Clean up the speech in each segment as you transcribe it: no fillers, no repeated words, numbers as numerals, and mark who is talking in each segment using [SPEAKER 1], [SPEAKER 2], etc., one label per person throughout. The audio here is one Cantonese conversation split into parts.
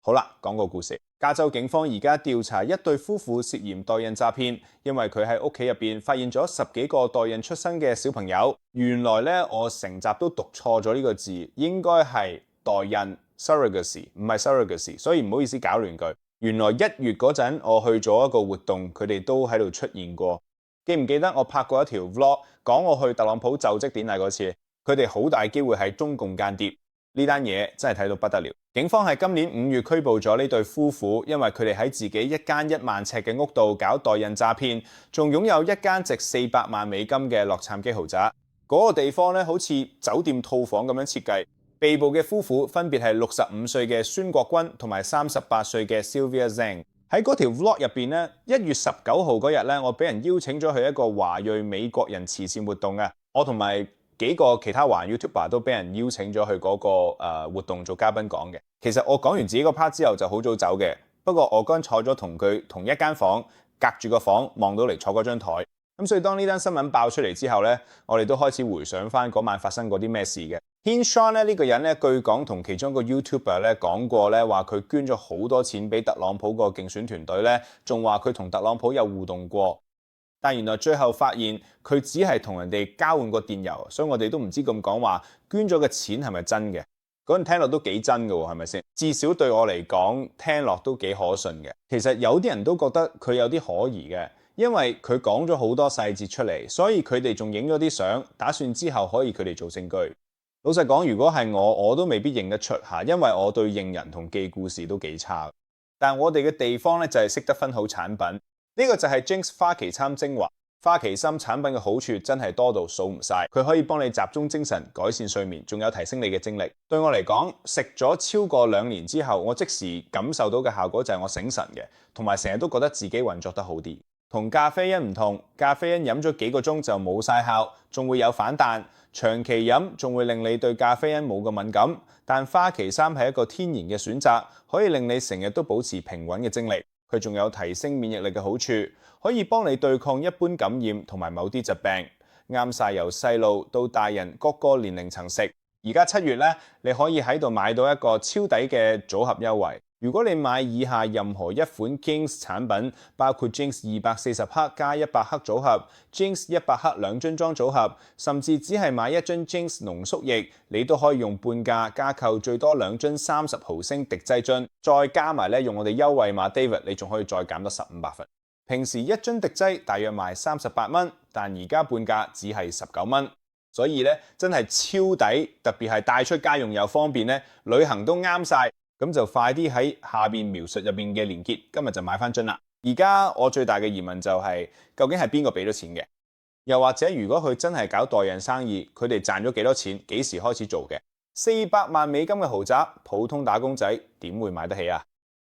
[SPEAKER 1] 好啦，講個故事。加州警方而家調查一對夫婦涉嫌代孕詐騙，因為佢喺屋企入邊發現咗10幾個代孕出生嘅小朋友。原來咧，我成集都讀錯咗呢個字，應該係代孕 surrogacy， 唔係 surrogacy， 所以唔好意思搞亂佢。原來1月嗰陣我去咗一個活動，佢哋都喺度出現過。記唔記得我拍過一條 vlog 講我去特朗普就職典禮嗰次？佢哋好大機會係中共間諜。呢單嘢真係睇到不得了。警方喺今年5月拘捕咗呢對夫婦，因為佢哋喺自己一間1萬尺嘅屋度搞代孕詐騙，仲擁有一間值400萬美金嘅洛杉磯豪宅。嗰個地方咧好似酒店套房咁樣設計。被捕嘅夫婦分別係65歲嘅孫國軍同埋38歲嘅 Sylvia Zhang。喺嗰條 vlog 入邊咧，1月19號嗰日咧，我俾人邀請咗去一個華裔美國人慈善活動啊。我同埋幾個其他華人 YouTuber 都俾人邀請咗去嗰個活動做嘉賓講嘅。其實我講完自己個 part 之後就好早走嘅，不過我剛坐咗同佢同一間房，隔住個房望到嚟坐嗰張台。咁所以當呢單新聞爆出嚟之後咧，我哋都開始回想翻嗰晚發生過啲咩事嘅。Sean 咧呢個人咧，據講同其中一個 YouTuber 咧講過咧，話佢捐咗好多錢俾特朗普個競選團隊咧，仲話佢同特朗普有互動過。但原來最後發現佢只係同人哋交換過電郵，所以我哋都唔知咁講話捐咗嘅錢係咪真嘅。嗰陣聽落都幾真嘅喎，係咪先？至少對我嚟講，聽落都幾可信嘅。其實有啲人都覺得佢有啲可疑嘅，因為佢講咗好多細節出嚟，所以佢哋仲影咗啲相，打算之後可以佢哋做證據。老實講，如果係我都未必認得出嚇，因為我對認人同記故事都幾差。但我哋嘅地方咧就係識得分好產品。呢個就係 Jinx 花旗參精華。花旗參產品嘅好處真係多到數唔晒，佢可以幫你集中精神、改善睡眠，仲有提升你嘅精力。對我嚟講，食咗超過2年之後，我即時感受到嘅效果就係我醒神嘅，同埋成日都覺得自己運作得好啲。同咖啡因唔同，咖啡因飲咗幾個鐘就冇晒效，仲會有反彈。長期飲仲會令你對咖啡因冇咁敏感。但花旗參係一個天然嘅選擇，可以令你成日都保持平穩嘅精力。佢仲有提升免疫力嘅好處，可以幫你對抗一般感染同埋某啲疾病，啱晒由細路到大人各個年齡層食。而家7月咧，你可以喺度買到一個超抵嘅組合優惠。如果你買以下任何一款 Jinx 產品，包括 Jinx 240克加100克組合、Jinx 100克2樽裝組合，甚至只係買1樽 Jinx 濃縮液，你都可以用半價加購最多2樽30毫升滴劑樽，再加埋咧用我哋優惠碼 David， 你仲可以再減多15百分。平時1樽滴劑大約賣38蚊，但而家半價只係19蚊，所以咧真係超抵，特別係帶出街用又方便咧，旅行都啱晒。咁就快啲喺下邊描述入邊嘅連結，今日就買翻樽啦。而家我最大嘅疑問就係，究竟係邊個俾咗錢嘅？又或者如果佢真係搞代孕生意，佢哋賺咗幾多錢？幾時開始做嘅？400萬美金嘅豪宅，普通打工仔點會買得起啊？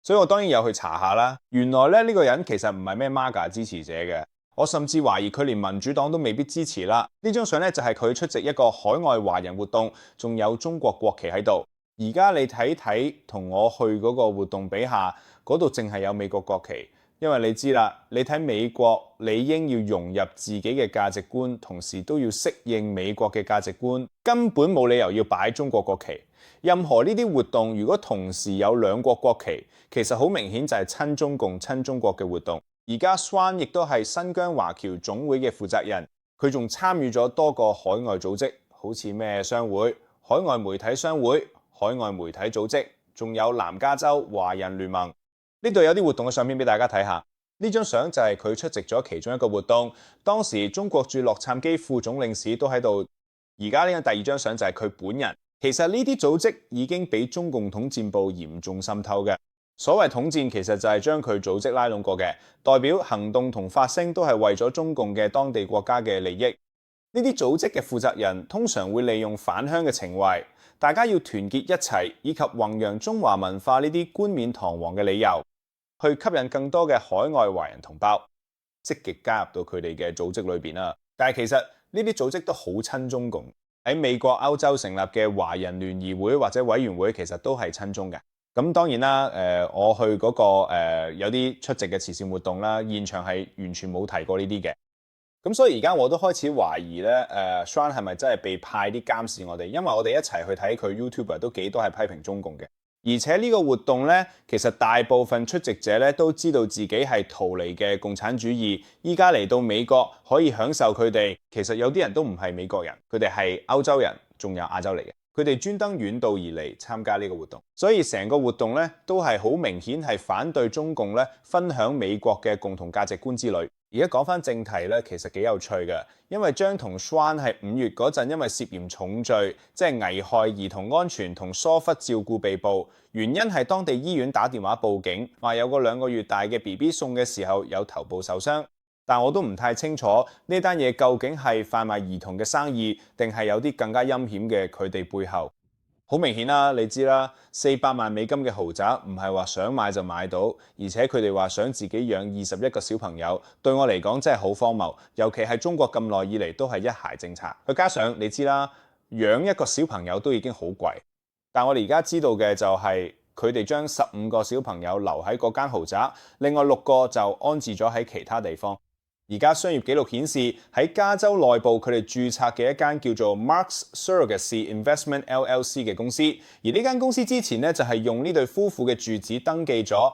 [SPEAKER 1] 所以我當然有去查下啦。原來咧呢個人其實唔係咩 MAGA 支持者嘅，我甚至懷疑佢連民主黨都未必支持啦。呢張相咧就係佢出席一個海外華人活動，仲有中國國旗喺度。而家你睇睇同我去嗰個活動比下，嗰度淨係有美國國旗，因為你知啦，你睇美國理應要融入自己嘅價值觀，同時都要適應美國嘅價值觀，根本冇理由要擺中國國旗。任何呢啲活動如果同時有2國國旗，其實好明顯就係親中共、親中國嘅活動。而家 Swan 亦都係新疆華僑總會嘅負責人，佢仲參與咗多個海外組織，好似咩商會、海外媒體商會、海外媒體組織，仲有南加州華人聯盟。呢度有啲活動嘅相片俾大家睇下。呢張相就係佢出席咗其中一個活動，當時中國駐洛杉磯副總領事都喺度。而家呢張第2張相就係佢本人。其實呢啲組織已經俾中共統戰部嚴重滲透嘅。所謂統戰其實就係將佢組織拉攏過嘅，代表行動同發聲都係為咗中共嘅當地國家嘅利益。呢啲組織嘅負責人通常會利用返鄉嘅情懷，大家要團結一齊，以及弘揚中華文化呢啲冠冕堂皇嘅理由，去吸引更多嘅海外華人同胞積極加入到佢哋嘅組織裏邊啦。但係其實呢啲組織都好親中共，喺美國、歐洲成立嘅華人聯誼會或者委員會其實都係親中嘅。咁當然啦，我去嗰個有啲出席嘅慈善活動啦，現場係完全冇提過呢啲嘅。咁所以而家我都開始懷疑咧，Sean 係咪真係被派啲監視我哋？因為我哋一齊去睇佢 YouTuber 都幾多係批評中共嘅。而且呢個活動呢，其實大部分出席者呢都知道自己係逃離嘅共產主義，依家嚟到美國可以享受佢哋。其實有啲人都唔係美國人，佢哋係歐洲人，仲有亞洲嚟嘅。佢哋專登遠道而嚟參加呢個活動，所以成個活動呢都係好明顯係反對中共呢分享美國嘅共同價值觀之類。而家講翻正題咧，其實幾有趣嘅，因為張同 Schwan 係5月嗰陣因為涉嫌重罪，即係危害兒童安全同疏忽照顧被捕，原因係當地醫院打電話報警，話有個2個月大嘅 BB 送嘅時候有頭部受傷。但我都唔太清楚呢單嘢究竟係販賣兒童嘅生意，定係有啲更加陰險嘅佢哋背後。好明顯啦，你知啦，400萬美金嘅豪宅唔係話想買就買到，而且佢哋話想自己養21個小朋友，對我嚟講真係好荒謬。尤其係中國咁耐以嚟都係一孩政策，再加上你知啦，養一個小朋友都已經好貴。但我哋而家知道嘅就係佢哋將15個小朋友留喺嗰間豪宅，另外6個就安置咗喺其他地方。而家商業記錄顯示，喺加州內部佢哋註冊嘅一間叫做 Marks Surrogacy Investment LLC 嘅公司，而呢間公司之前咧就係用呢對夫婦嘅住址登記咗，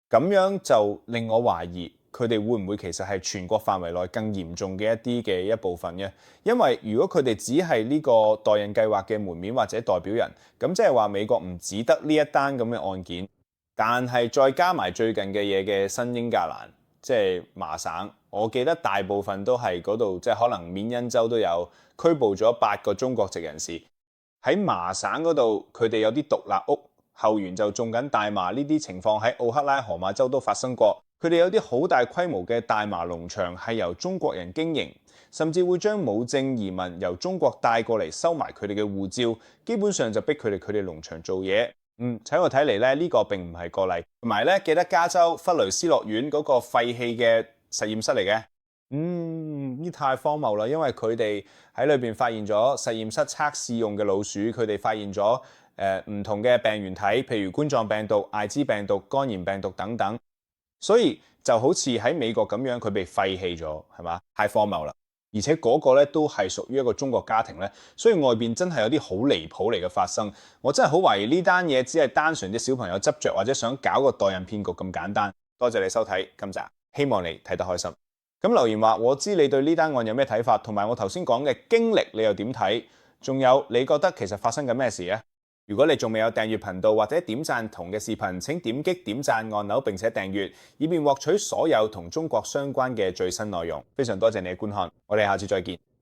[SPEAKER 1] 咁樣就令我懷疑佢哋會唔會其實係全國範圍內更嚴重嘅一部分嘅？因為如果佢哋只係呢個代孕計劃嘅門面或者代表人，咁即係話美國唔只得呢一單咁嘅案件，但係再加埋最近嘅嘢嘅新英格蘭，即係麻省。我記得大部分都係嗰度，即係可能緬因州都有拘捕咗8個中國籍人士。喺麻省嗰度，佢哋有啲獨立屋，後園就種緊大麻。呢啲情況喺奧克拉荷馬州都發生過。佢哋有啲好大規模嘅大麻農場係由中國人經營，甚至會將冇證移民由中國帶過嚟收埋佢哋嘅護照，基本上就逼佢哋農場做嘢。喺我睇嚟咧，呢個並唔係個例。同埋咧，記得加州弗雷斯樂園嗰個廢棄嘅實驗室嚟嘅，呢太荒謬啦！因為佢哋喺裏邊發現咗實驗室測試用嘅老鼠，佢哋發現咗唔同嘅病原體，譬如冠狀病毒、艾滋病毒、肝炎病毒等等，所以就好似喺美國咁樣，佢被廢棄咗，係嘛？太荒謬啦！而且嗰個咧都係屬於一個中國家庭咧，所以外邊真係有啲好離譜嚟嘅發生。我真係好懷疑呢單嘢只係單純啲小朋友執着或者想搞個代孕騙局咁簡單。多謝你收睇今集。希望你睇得開心。咁留言話我知你對呢單案有咩睇法，同埋我頭先講嘅經歷你又點睇？仲有你覺得其實發生緊咩事啊？如果你仲未有訂閱頻道或者點贊同嘅視頻，請點擊點贊按鈕並且訂閱，以便獲取所有同中國相關嘅最新內容。非常多謝你嘅觀看，我哋下次再見。